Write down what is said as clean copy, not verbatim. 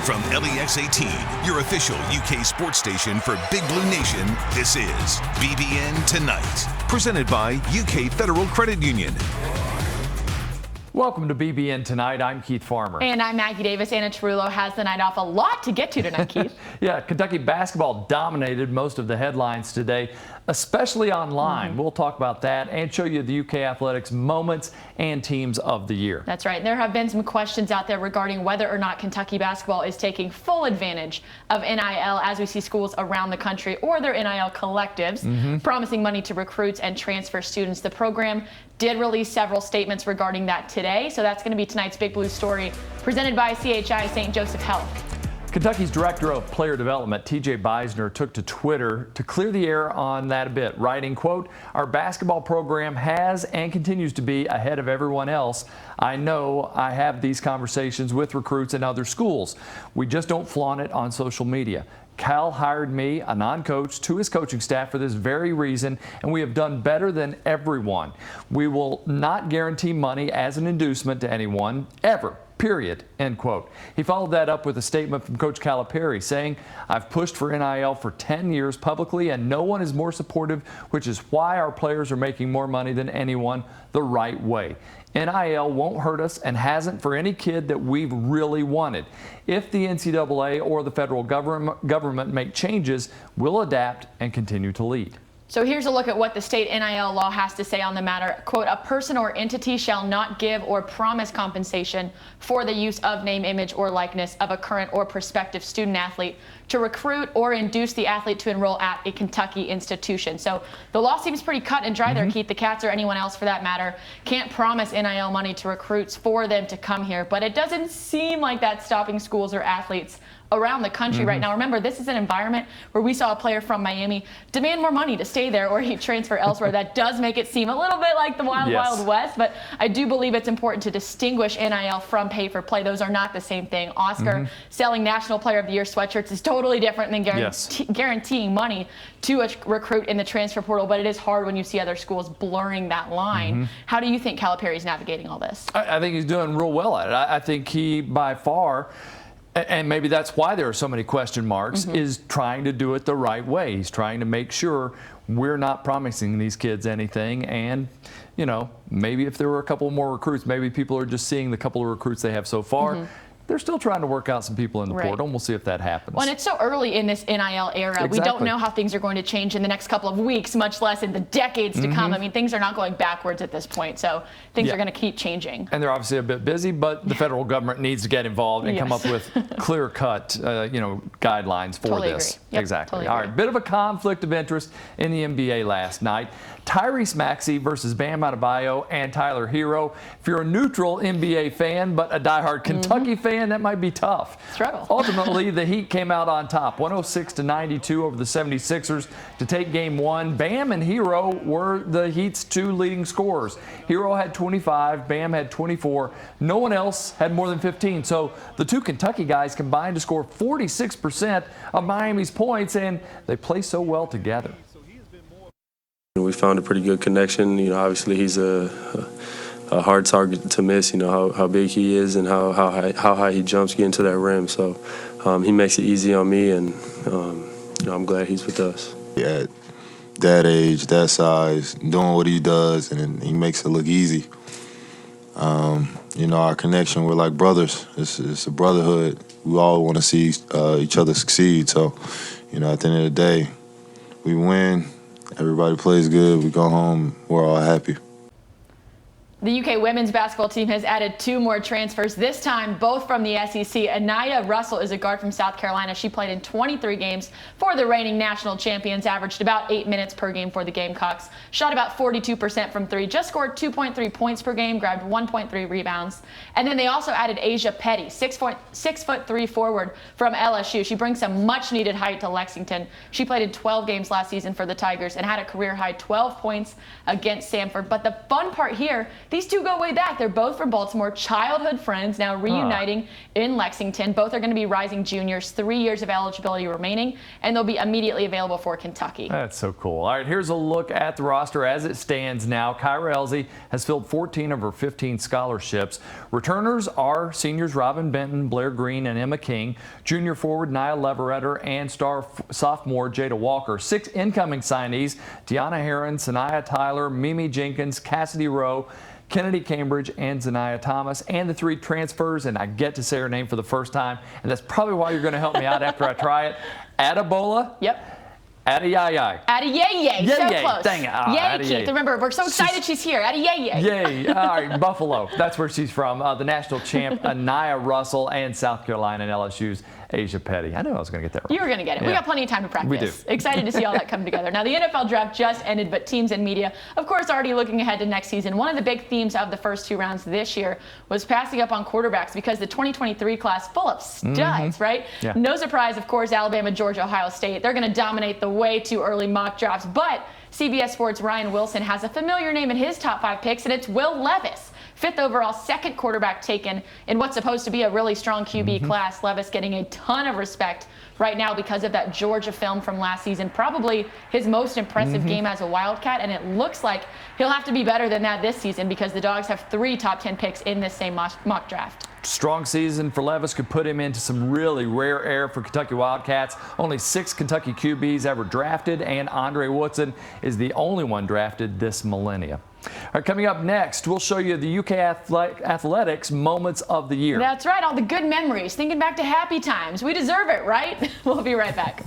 From LEX 18, your official UK sports station for Big Blue Nation, this is BBN Tonight, presented by UK Federal Credit Union. Welcome to BBN Tonight. I'm Keith Farmer. And I'm Maggie Davis. Anna Tarullo has the night off. A lot to get to tonight, Keith. Yeah, Kentucky basketball dominated most of the headlines today, especially online. We'll talk about that and show you the UK athletics moments and teams of the year. That's right. There have been some questions out there regarding whether or not Kentucky basketball is taking full advantage of NIL as we see schools around the country or their NIL collectives promising money to recruits and transfer students. The program did release several statements regarding that today, so that's going to be tonight's Big Blue story presented by CHI St. Joseph Health. Kentucky's Director of Player Development, TJ Beisner, took to Twitter to clear the air on that a bit, writing, quote, "Our basketball program has and continues to be ahead of everyone else. I know I have these conversations with recruits in other schools. We just don't flaunt it on social media. Cal hired me, a non-coach, to his coaching staff for this very reason, and we have done better than everyone. We will not guarantee money as an inducement to anyone, ever. Period," end quote. He followed that up with a statement from Coach Calipari saying, "I've pushed for NIL for 10 years publicly and no one is more supportive, which is why our players are making more money than anyone the right way. NIL won't hurt us and hasn't for any kid that we've really wanted. If the NCAA or the federal government make changes, we'll adapt and continue to lead." So here's a look at what the state NIL law has to say on the matter. Quote, "A person or entity shall not give or promise compensation for the use of name, image, or likeness of a current or prospective student athlete to recruit or induce the athlete to enroll at a Kentucky institution." So the law seems pretty cut and dry there, Keith. The Cats or anyone else for that matter can't promise NIL money to recruits for them to come here. But it doesn't seem like that's stopping schools or athletes around the country right now. Remember, this is an environment where we saw a player from Miami demand more money to stay there or he transfer elsewhere. That does make it seem a little bit like the Wild Wild West, but I do believe it's important to distinguish NIL from pay for play. Those are not the same thing. Oscar selling National Player of the Year sweatshirts is totally different than guaranteeing money to a recruit in the transfer portal, but it is hard when you see other schools blurring that line. How do you think Calipari's navigating all this? I think he's doing real well at it. I think he, by far, and maybe that's why there are so many question marks, is trying to do it the right way. He's trying to make sure we're not promising these kids anything. And, you know, maybe if there were a couple more recruits, maybe people are just seeing the couple of recruits they have so far. They're still trying to work out some people in the portal, and we'll see if that happens. Well, and it's so early in this NIL era. We don't know how things are going to change in the next couple of weeks, much less in the decades to come. I mean, things are not going backwards at this point, so things are going to keep changing. And they're obviously a bit busy, but the federal government needs to get involved and come up with clear-cut, guidelines for this. Yep, exactly. All right, bit of a conflict of interest in the NBA last night. Tyrese Maxey versus Bam Adebayo and Tyler Hero. If you're a neutral NBA fan but a diehard Kentucky fan, that might be tough. Struggle. Ultimately, the Heat came out on top, 106-92 over the 76ers to take game one. Bam and Hero were the Heat's two leading scorers. Hero had 25, Bam had 24. No one else had more than 15. So the two Kentucky guys combined to score 46% of Miami's points, and they play so well together. We found a pretty good connection. Obviously he's a hard target to miss. How big he is and how high he jumps getting to that rim. So he makes it easy on me, and I'm glad he's with us. At that age, that size, doing what he does, and he makes it look easy. Our connection, we're like brothers. It's a brotherhood. We all want to see each other succeed. So, at the end of the day, we win. Everybody plays good. We go home. We're all happy. The UK women's basketball team has added two more transfers, this time both from the SEC. Anaya Russell is a guard from South Carolina. She played in 23 games for the reigning national champions, averaged about 8 minutes per game for the Gamecocks, shot about 42% from three, just scored 2.3 points per game, grabbed 1.3 rebounds. And then they also added Asia Petty, 6'3" forward from LSU. She brings some much needed height to Lexington. She played in 12 games last season for the Tigers and had a career high 12 points against Samford. But the fun part here, these two go way back. They're both from Baltimore, childhood friends, now reuniting in Lexington. Both are going to be rising juniors, 3 years of eligibility remaining, and they'll be immediately available for Kentucky. That's so cool. All right, here's a look at the roster as it stands now. Kyra Elsie has filled 14 of her 15 scholarships. Returners are seniors Robin Benton, Blair Green, and Emma King, junior forward Nia Leveretter, and sophomore Jada Walker. 6 incoming signees: Deanna Heron, Sanaya Tyler, Mimi Jenkins, Cassidy Rowe, Kennedy Cambridge, and Zaniah Thomas, and the 3 transfers, and I get to say her name for the first time, and that's probably why you're going to help me out after I try it. Adabola. Yep. Adiyayai. Adiyayai. So close. Dang it. Yay, Keith. Remember, we're so excited she's here. Adiyayai. Yay. All right, Buffalo. That's where she's from. The national champ, Anaya Russell, and South Carolina and LSU's Asia Petty. I knew I was going to get that right. You were going to get it. Yeah. We got plenty of time to practice. We do. Excited to see all that come together. Now, the NFL draft just ended, but teams and media, of course, already looking ahead to next season. One of the big themes of the first 2 rounds this year was passing up on quarterbacks because the 2023 class full of studs, right? Yeah. No surprise, of course, Alabama, Georgia, Ohio State. They're going to dominate the way too early mock drafts, but CBS Sports' Ryan Wilson has a familiar name in his top 5 picks, and it's Will Levis. 5th overall, 2nd quarterback taken in what's supposed to be a really strong QB class. Levis getting a ton of respect right now because of that Georgia film from last season. Probably his most impressive game as a Wildcat, and it looks like he'll have to be better than that this season because the Dogs have 3 top 10 picks in this same mock draft. Strong season for Levis could put him into some really rare air for Kentucky Wildcats. Only 6 Kentucky QBs ever drafted, and Andre Woodson is the only one drafted this millennium. All right, coming up next, we'll show you the UK Athletics Moments of the Year. That's right, all the good memories, thinking back to happy times. We deserve it, right? We'll be right back.